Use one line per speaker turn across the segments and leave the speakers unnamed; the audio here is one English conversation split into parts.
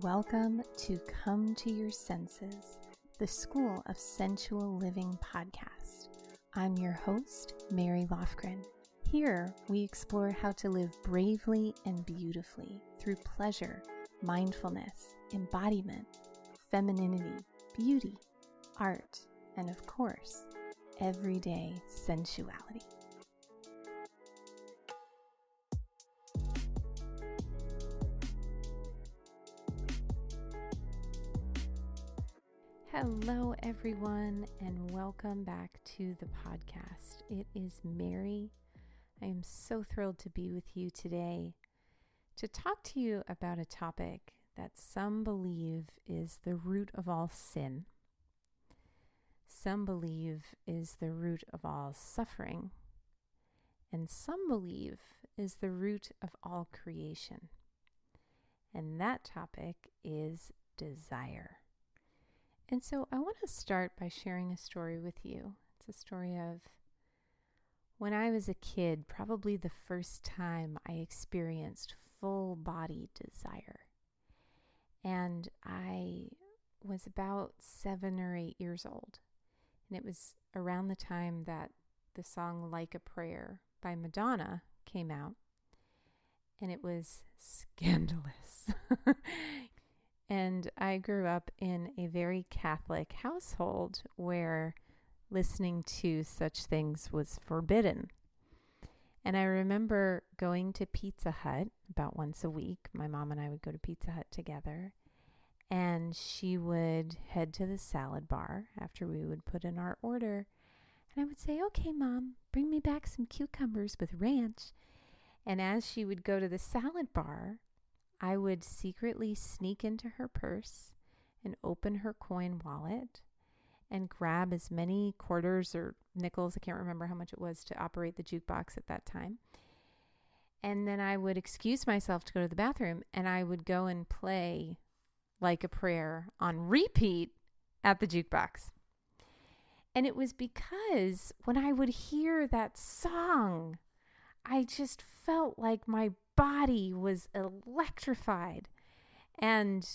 Welcome to Come to Your Senses, the School of Sensual Living podcast. I'm your host, Mary Lofgren. Here, we explore how to live bravely and beautifully through pleasure, mindfulness, embodiment, femininity, beauty, art, and of course, everyday sensuality. Hello, everyone, and welcome back to the podcast. It is Mary. I am so thrilled to be with you today to talk to you about a topic that some believe is the root of all sin. Some believe is the root of all suffering. And some believe is the root of all creation. And that topic is desire. And so I want to start by sharing a story with you. It's a story of when I was a kid, probably the first time I experienced full body desire. And I was about 7 or 8 years old. And it was around the time that the song Like a Prayer by Madonna came out. And it was scandalous. And I grew up in a very Catholic household where listening to such things was forbidden. And I remember going to Pizza Hut about once a week. My mom and I would go to Pizza Hut together. And she would head to the salad bar after we would put in our order. And I would say, "Okay, Mom, bring me back some cucumbers with ranch." And as she would go to the salad bar, I would secretly sneak into her purse and open her coin wallet and grab as many quarters or nickels, I can't remember how much it was, to operate the jukebox at that time. And then I would excuse myself to go to the bathroom, and I would go and play Like a Prayer on repeat at the jukebox. And it was because when I would hear that song, I just felt like my body was electrified, and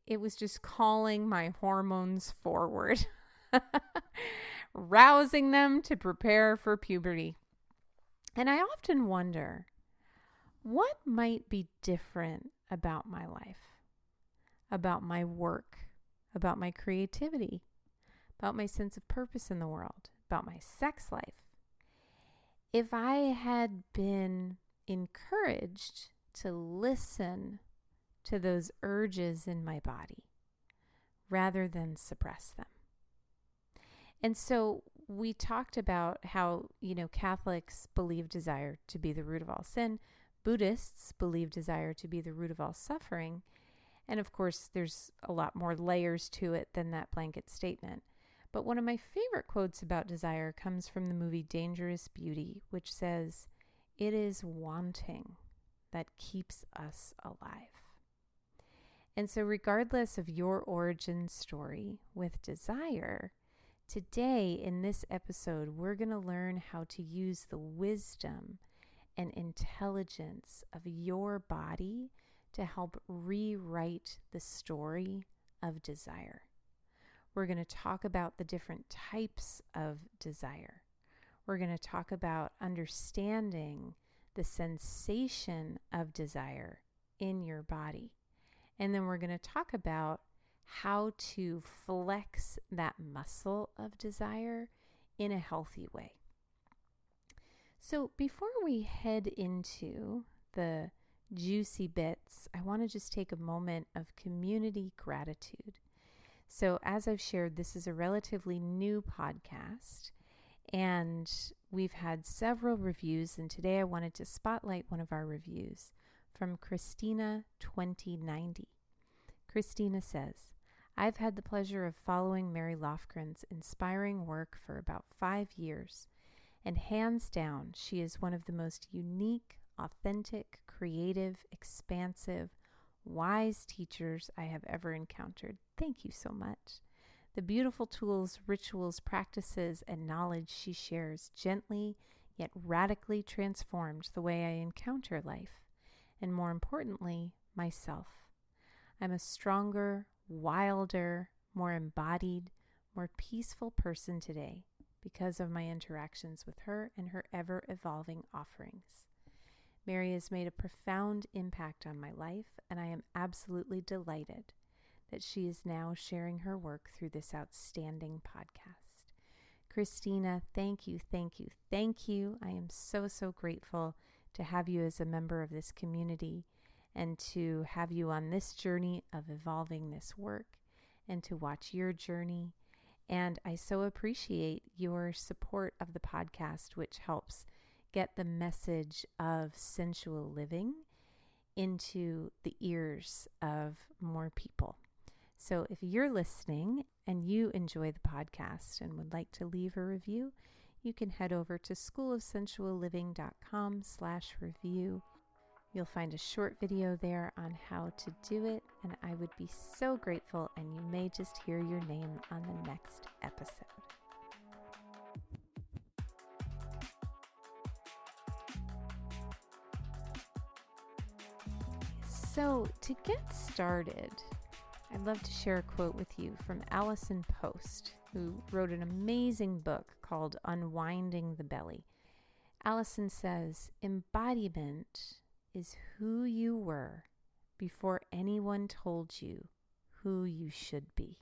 it was just calling my hormones forward, rousing them to prepare for puberty. And I often wonder, what might be different about my life, about my work, about my creativity, about my sense of purpose in the world, about my sex life, if I had been encouraged to listen to those urges in my body rather than suppress them. And so we talked about how, Catholics believe desire to be the root of all sin. Buddhists believe desire to be the root of all suffering. And of course, there's a lot more layers to it than that blanket statement. But one of my favorite quotes about desire comes from the movie Dangerous Beauty, which says, "It is wanting that keeps us alive." And so regardless of your origin story with desire, today in this episode, we're going to learn how to use the wisdom and intelligence of your body to help rewrite the story of desire. We're going to talk about the different types of desire. We're going to talk about understanding the sensation of desire in your body. And then we're going to talk about how to flex that muscle of desire in a healthy way. So before we head into the juicy bits, I want to just take a moment of community gratitude. So as I've shared, this is a relatively new podcast, and we've had several reviews, and today I wanted to spotlight one of our reviews from Christina 2090. Christina says, "I've had the pleasure of following Mary Lofgren's inspiring work for about 5 years, and hands down, she is one of the most unique, authentic, creative, expansive, wise teachers I have ever encountered. Thank you so much. The beautiful tools, rituals, practices, and knowledge she shares gently yet radically transformed the way I encounter life, and more importantly, myself. I'm a stronger, wilder, more embodied, more peaceful person today because of my interactions with her and her ever-evolving offerings. Mary has made a profound impact on my life, and I am absolutely delighted that she is now sharing her work through this outstanding podcast. Christina, thank you, thank you, thank you. I am so, so grateful to have you as a member of this community and to have you on this journey of evolving this work and to watch your journey. And I so appreciate your support of the podcast, which helps get the message of sensual living into the ears of more people. So if you're listening and you enjoy the podcast and would like to leave a review, you can head over to schoolofsensualliving.com/review. You'll find a short video there on how to do it, and I would be so grateful, and you may just hear your name on the next episode. So to get started, I'd love to share a quote with you from Allison Post, who wrote an amazing book called Unwinding the Belly. Allison says, "Embodiment is who you were before anyone told you who you should be."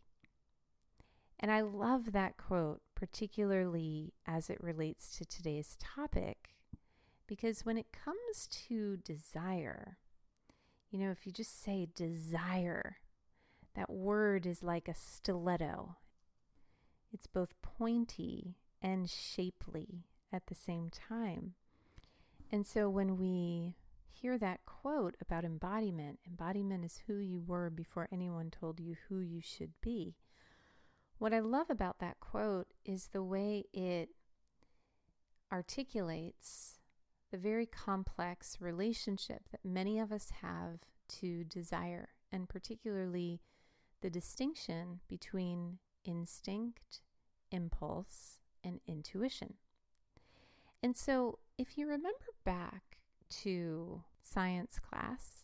And I love that quote, particularly as it relates to today's topic, because when it comes to desire, if you just say desire, that word is like a stiletto. It's both pointy and shapely at the same time. And so when we hear that quote about embodiment is who you were before anyone told you who you should be. What I love about that quote is the way it articulates the very complex relationship that many of us have to desire, and particularly the distinction between instinct, impulse, and intuition. And so if you remember back to science class,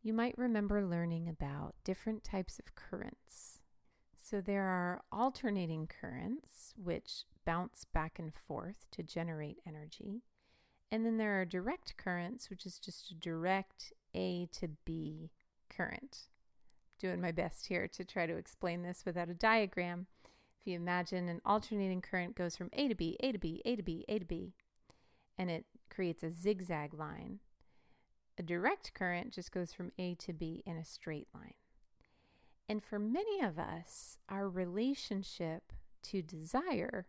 you might remember learning about different types of currents. So there are alternating currents, which bounce back and forth to generate energy. And then there are direct currents, which is just a direct A to B current. Doing my best here to try to explain this without a diagram. If you imagine an alternating current goes from A to B, A to B, A to B, A to B, and it creates a zigzag line. A direct current just goes from A to B in a straight line. And for many of us, our relationship to desire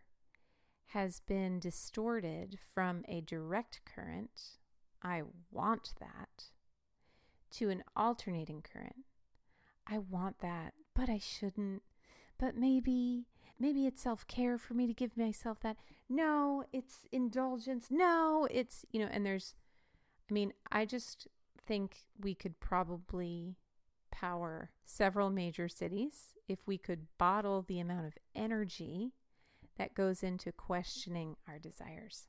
has been distorted from a direct current, I want that, to an alternating current. I want that, but I shouldn't. But maybe it's self-care for me to give myself that. No, it's indulgence. No, it's, and I just think we could probably power several major cities if we could bottle the amount of energy that goes into questioning our desires.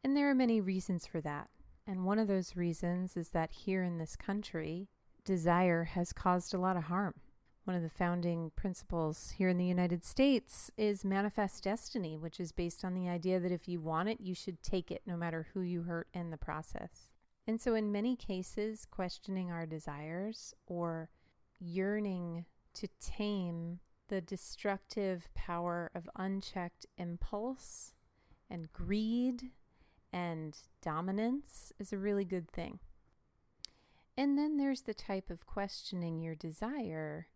And there are many reasons for that. And one of those reasons is that here in this country, desire has caused a lot of harm. One of the founding principles here in the United States is manifest destiny, which is based on the idea that if you want it, you should take it no matter who you hurt in the process. And so in many cases, questioning our desires or yearning to tame the destructive power of unchecked impulse and greed and dominance is a really good thing. And then there's the type of questioning your desire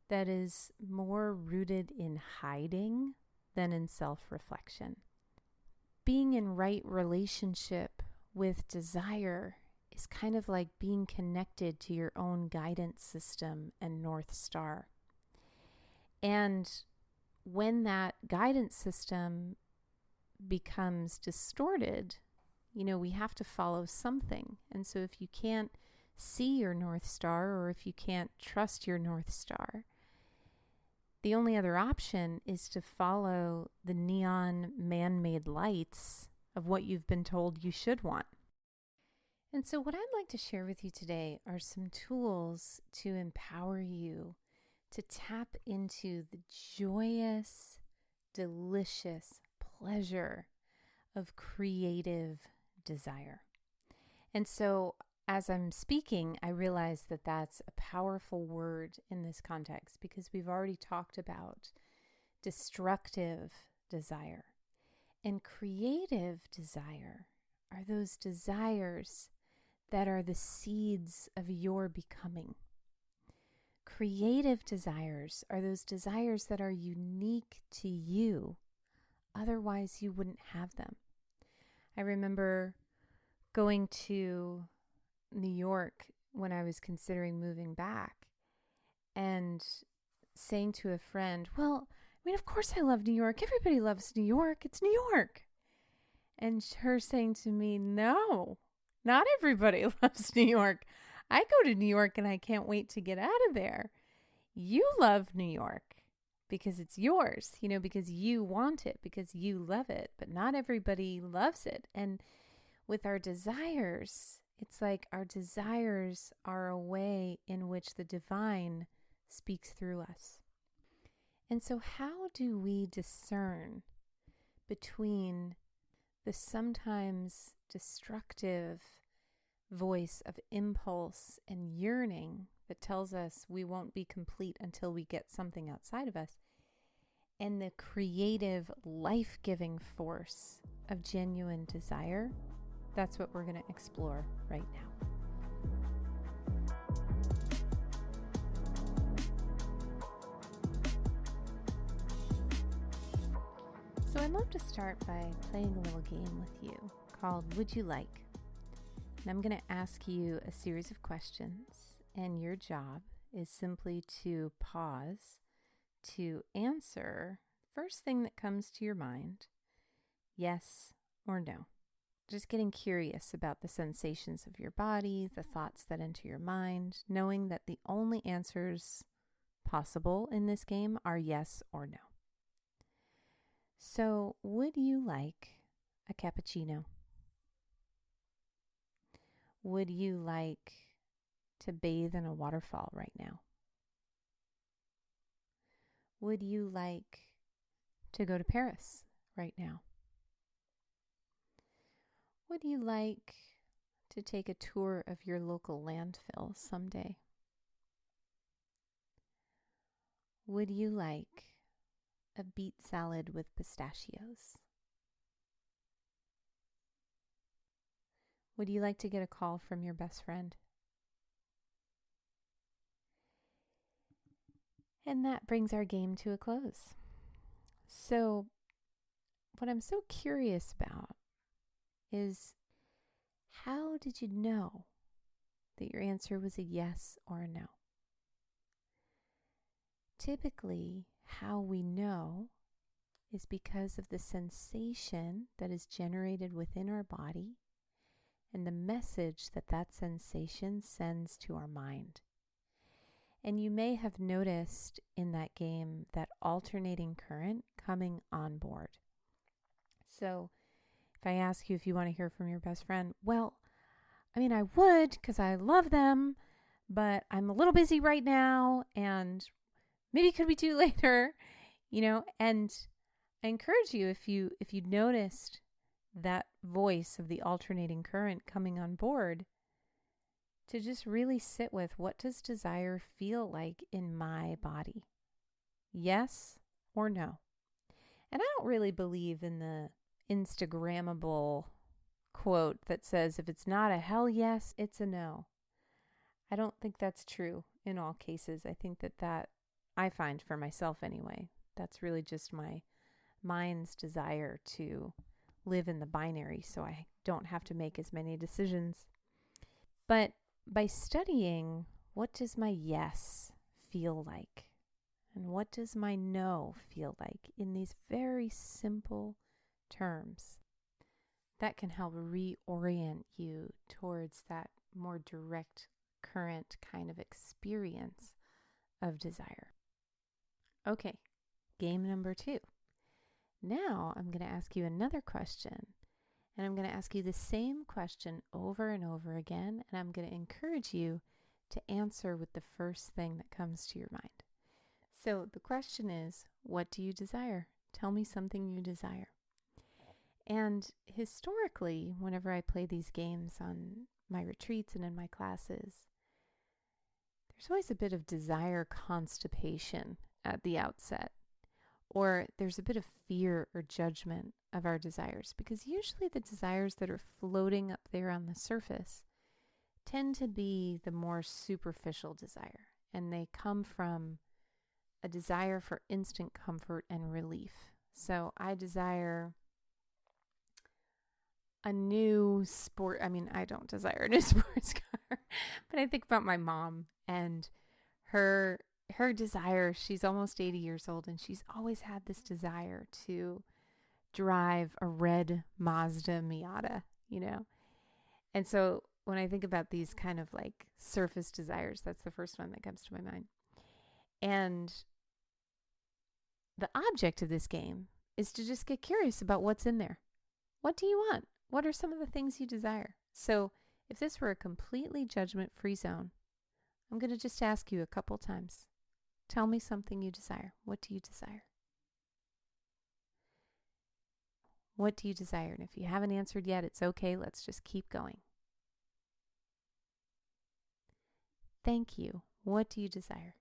that is more rooted in hiding than in self-reflection. Being in right relationship with desire is kind of like being connected to your own guidance system and North Star. And when that guidance system becomes distorted, we have to follow something. And so if you can't see your North Star, or if you can't trust your North Star, the only other option is to follow the neon man-made lights of what you've been told you should want. And so, what I'd like to share with you today are some tools to empower you to tap into the joyous, delicious pleasure of creative desire. And so, as I'm speaking, I realize that that's a powerful word in this context because we've already talked about destructive desire. And creative desire are those desires that are the seeds of your becoming. Creative desires are those desires that are unique to you. Otherwise, you wouldn't have them. I remember going to New York when I was considering moving back and saying to a friend, well, I mean, of course I love New York. Everybody loves New York. It's New York. And her saying to me, no, not everybody loves New York. I go to New York and I can't wait to get out of there. You love New York because it's yours, because you want it, because you love it, but not everybody loves it. And with our desires, it's like our desires are a way in which the divine speaks through us. And so how do we discern between the sometimes destructive voice of impulse and yearning that tells us we won't be complete until we get something outside of us, and the creative, life-giving force of genuine desire? That's what we're going to explore right now. So I'd love to start by playing a little game with you called Would You Like? And I'm going to ask you a series of questions, and your job is simply to pause to answer first thing that comes to your mind, yes or no. Just getting curious about the sensations of your body, the thoughts that enter your mind, knowing that the only answers possible in this game are yes or no. So, would you like a cappuccino? Would you like to bathe in a waterfall right now? Would you like to go to Paris right now? Would you like to take a tour of your local landfill someday? Would you like a beet salad with pistachios? Would you like to get a call from your best friend? And that brings our game to a close. So, what I'm so curious about is, how did you know that your answer was a yes or a no? Typically, how we know is because of the sensation that is generated within our body and the message that that sensation sends to our mind. And you may have noticed in that game that alternating current coming on board. So if I ask you if you want to hear from your best friend, well, I mean, I would because I love them, but I'm a little busy right now and maybe could we do later, and I encourage you, if you noticed that voice of the alternating current coming on board, to just really sit with, what does desire feel like in my body? Yes or no? And I don't really believe in the Instagrammable quote that says, if it's not a hell yes, it's a no. I don't think that's true in all cases. I think that I find for myself anyway, that's really just my mind's desire to live in the binary so I don't have to make as many decisions. But by studying, what does my yes feel like? And what does my no feel like in these very simple terms? That can help reorient you towards that more direct current kind of experience of desire. Okay, game number 2. Now I'm going to ask you another question, And I'm going to ask you the same question over and over again. And I'm going to encourage you to answer with the first thing that comes to your mind. So the question is, what do you desire? Tell me something you desire. And historically, whenever I play these games on my retreats and in my classes, there's always a bit of desire constipation at the outset, or there's a bit of fear or judgment of our desires, because usually the desires that are floating up there on the surface tend to be the more superficial desire, and they come from a desire for instant comfort and relief. So I desire a new sport. I mean, I don't desire a new sports car, but I think about my mom and her desire. She's almost 80 years old, and she's always had this desire to drive a red Mazda Miata, you know? And so when I think about these kind of like surface desires, that's the first one that comes to my mind. And the object of this game is to just get curious about what's in there. What do you want? What are some of the things you desire? So if this were a completely judgment-free zone, I'm going to just ask you a couple times. Tell me something you desire. What do you desire? What do you desire? And if you haven't answered yet, it's okay. Let's just keep going. Thank you. What do you desire?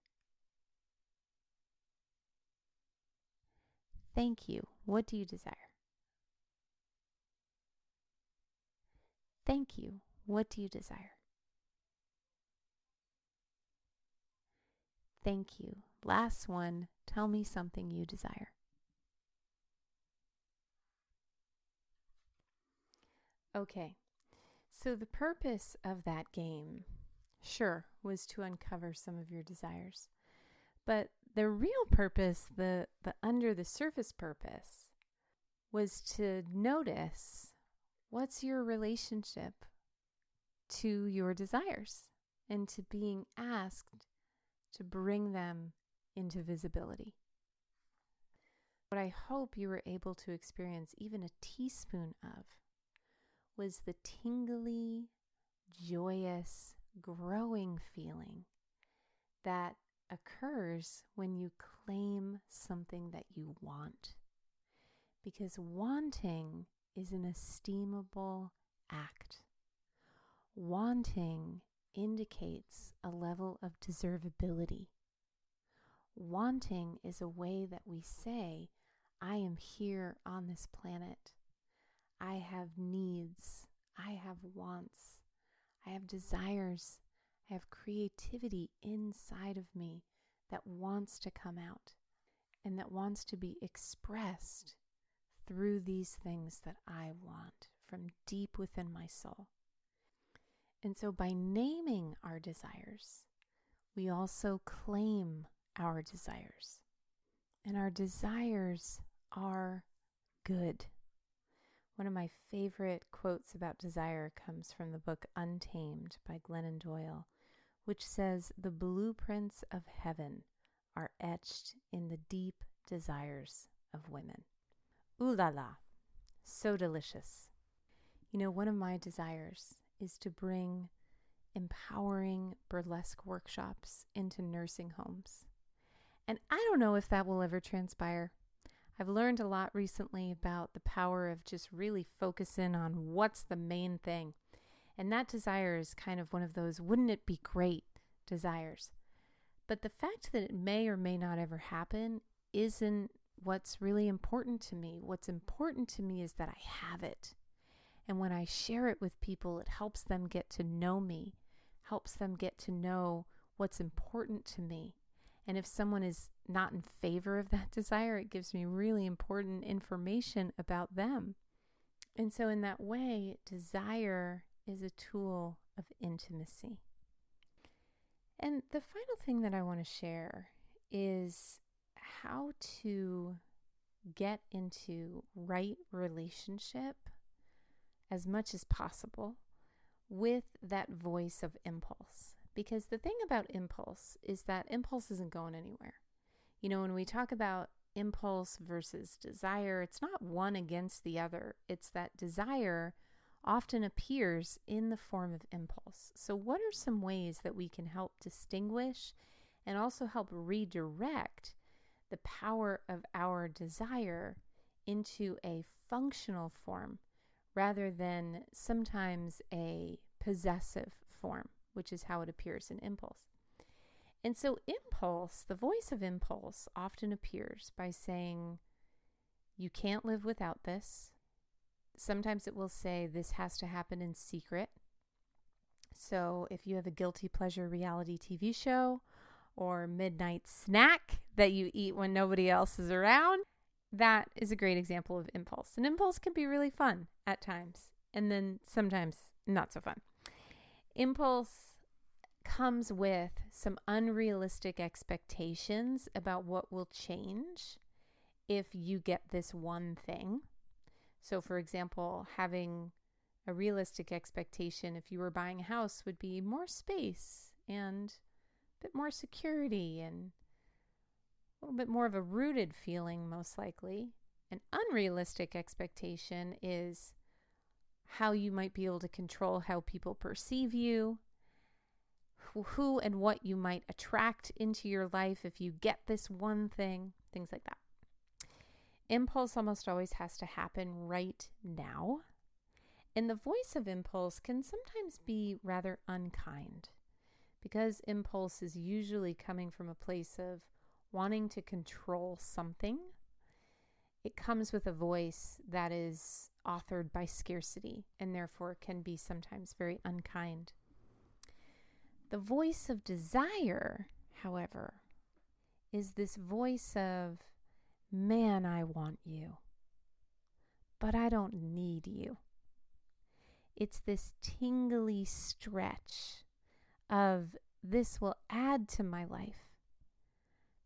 Thank you. What do you desire? Thank you. What do you desire? Thank you. Last one. Tell me something you desire. Okay. So the purpose of that game, sure, was to uncover some of your desires. But the real purpose, the under the surface purpose, was to notice what's your relationship to your desires and to being asked to bring them into visibility. What I hope you were able to experience even a teaspoon of was the tingly, joyous, growing feeling that occurs when you claim something that you want. Because wanting is an esteemable act. Wanting indicates a level of deservability. Wanting is a way that we say, I am here on this planet. I have needs. I have wants. I have desires. I have creativity inside of me that wants to come out and that wants to be expressed through these things that I want from deep within my soul. And so by naming our desires, we also claim our desires. And our desires are good. One of my favorite quotes about desire comes from the book Untamed by Glennon Doyle, which says, "The blueprints of heaven are etched in the deep desires of women." Ooh la la, so delicious. You know, one of my desires is to bring empowering burlesque workshops into nursing homes. And I don't know if that will ever transpire. I've learned a lot recently about the power of just really focusing on what's the main thing. And that desire is kind of one of those, wouldn't it be great desires. But the fact that it may or may not ever happen isn't what's really important to me. What's important to me is that I have it. And when I share it with people, it helps them get to know me, helps them get to know what's important to me. And if someone is not in favor of that desire, it gives me really important information about them. And so in that way, desire is a tool of intimacy. And the final thing that I want to share is how to get into right relationship as much as possible with that voice of impulse. Because the thing about impulse is that impulse isn't going anywhere. You know, when we talk about impulse versus desire, it's not one against the other. It's that desire often appears in the form of impulse. So what are some ways that we can help distinguish and also help redirect the power of our desire into a functional form rather than sometimes a possessive form, which is how it appears in impulse? And so impulse, the voice of impulse, often appears by saying, you can't live without this. Sometimes it will say this has to happen in secret. So if you have a guilty pleasure reality TV show or midnight snack that you eat when nobody else is around, that is a great example of impulse. And impulse can be really fun at times, and then sometimes not so fun. Impulse comes with some unrealistic expectations about what will change if you get this one thing. So, for example, having a realistic expectation if you were buying a house would be more space and a bit more security and a little bit more of a rooted feeling, most likely. An unrealistic expectation is how you might be able to control how people perceive you, who and what you might attract into your life if you get this one thing, things like that. Impulse almost always has to happen right now. And the voice of impulse can sometimes be rather unkind because impulse is usually coming from a place of wanting to control something. It comes with a voice that is authored by scarcity and therefore can be sometimes very unkind. The voice of desire, however, is this voice of, man, I want you, but I don't need you. It's this tingly stretch of, this will add to my life,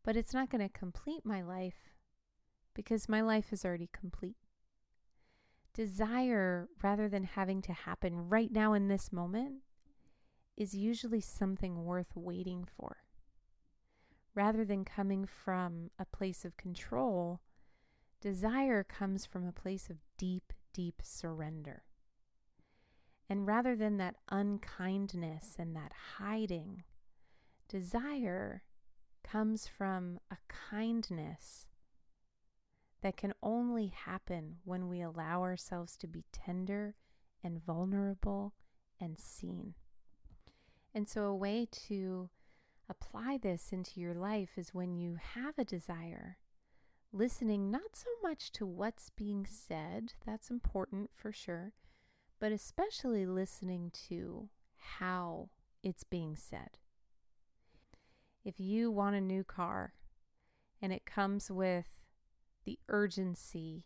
but it's not going to complete my life because my life is already complete. Desire, rather than having to happen right now in this moment, is usually something worth waiting for. Rather than coming from a place of control, desire comes from a place of deep, deep surrender. And rather than that unkindness and that hiding, desire comes from a kindness that can only happen when we allow ourselves to be tender and vulnerable and seen. And so a way to apply this into your life is when you have a desire, listening not so much to what's being said, that's important for sure, but especially listening to how it's being said. If you want a new car and it comes with the urgency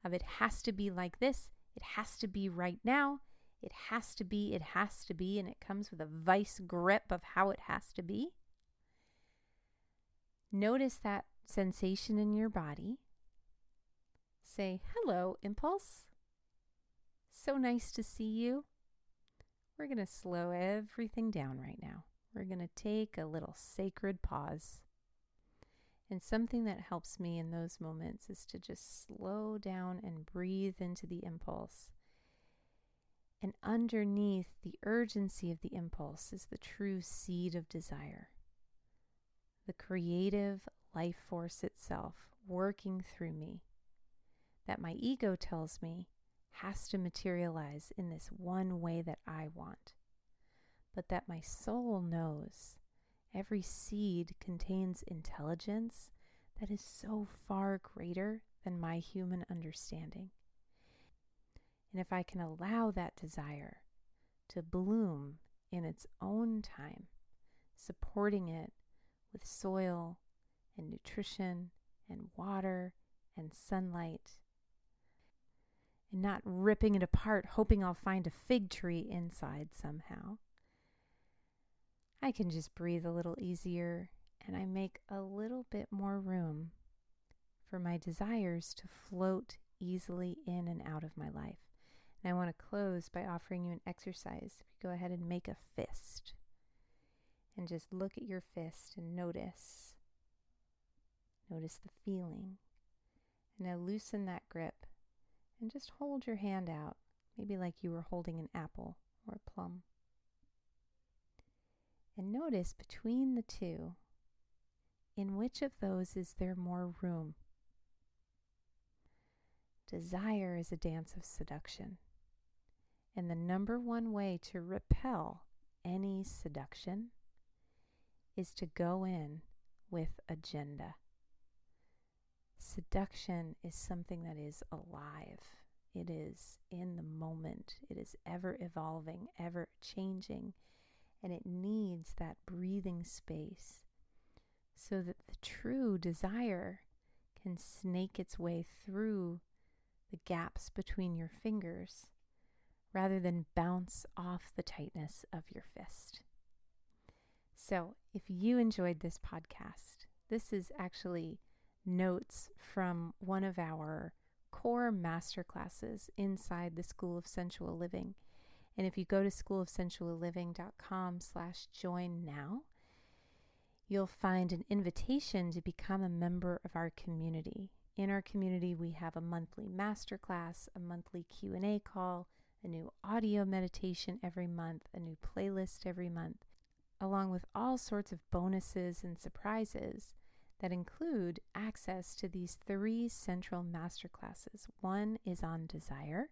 of it has to be like this, it has to be right now, it has to be, and it comes with a vice grip of how it has to be, notice that sensation in your body. Say, hello, impulse. So nice to see you. We're going to slow everything down right now. We're going to take a little sacred pause. And something that helps me in those moments is to just slow down and breathe into the impulse. And underneath the urgency of the impulse is the true seed of desire. The creative life force itself working through me that my ego tells me has to materialize in this one way that I want, but that my soul knows every seed contains intelligence that is so far greater than my human understanding. And if I can allow that desire to bloom in its own time, supporting it with soil and nutrition and water and sunlight, and not ripping it apart, hoping I'll find a fig tree inside somehow, I can just breathe a little easier and I make a little bit more room for my desires to float easily in and out of my life. And I want to close by offering you an exercise. If you go ahead and make a fist and just look at your fist and notice Notice the feeling. And now loosen that grip and just hold your hand out, maybe like you were holding an apple or a plum. And notice between the two, in which of those is there more room? Desire is a dance of seduction. And the number one way to repel any seduction is to go in with agenda. Seduction is something that is alive. It is in the moment. It is ever evolving, ever changing, and it needs that breathing space so that the true desire can snake its way through the gaps between your fingers rather than bounce off the tightness of your fist. So, if you enjoyed this podcast, this is actually notes from one of our core masterclasses inside the School of Sensual Living. And if you go to schoolofsensualliving.com/join now, you'll find an invitation to become a member of our community. In our community, we have a monthly masterclass, a monthly Q&A call, a new audio meditation every month, a new playlist every month, along with all sorts of bonuses and surprises that include access to these 3 central masterclasses. One is on desire,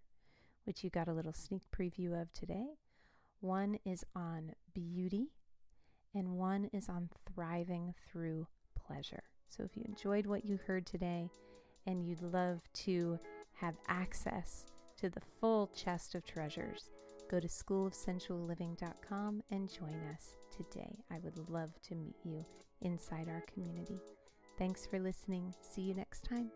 which you got a little sneak preview of today. One is on beauty, and one is on thriving through pleasure. So if you enjoyed what you heard today and you'd love to have access to the full chest of treasures, go to schoolofsensualliving.com and join us today. I would love to meet you inside our community. Thanks for listening. See you next time.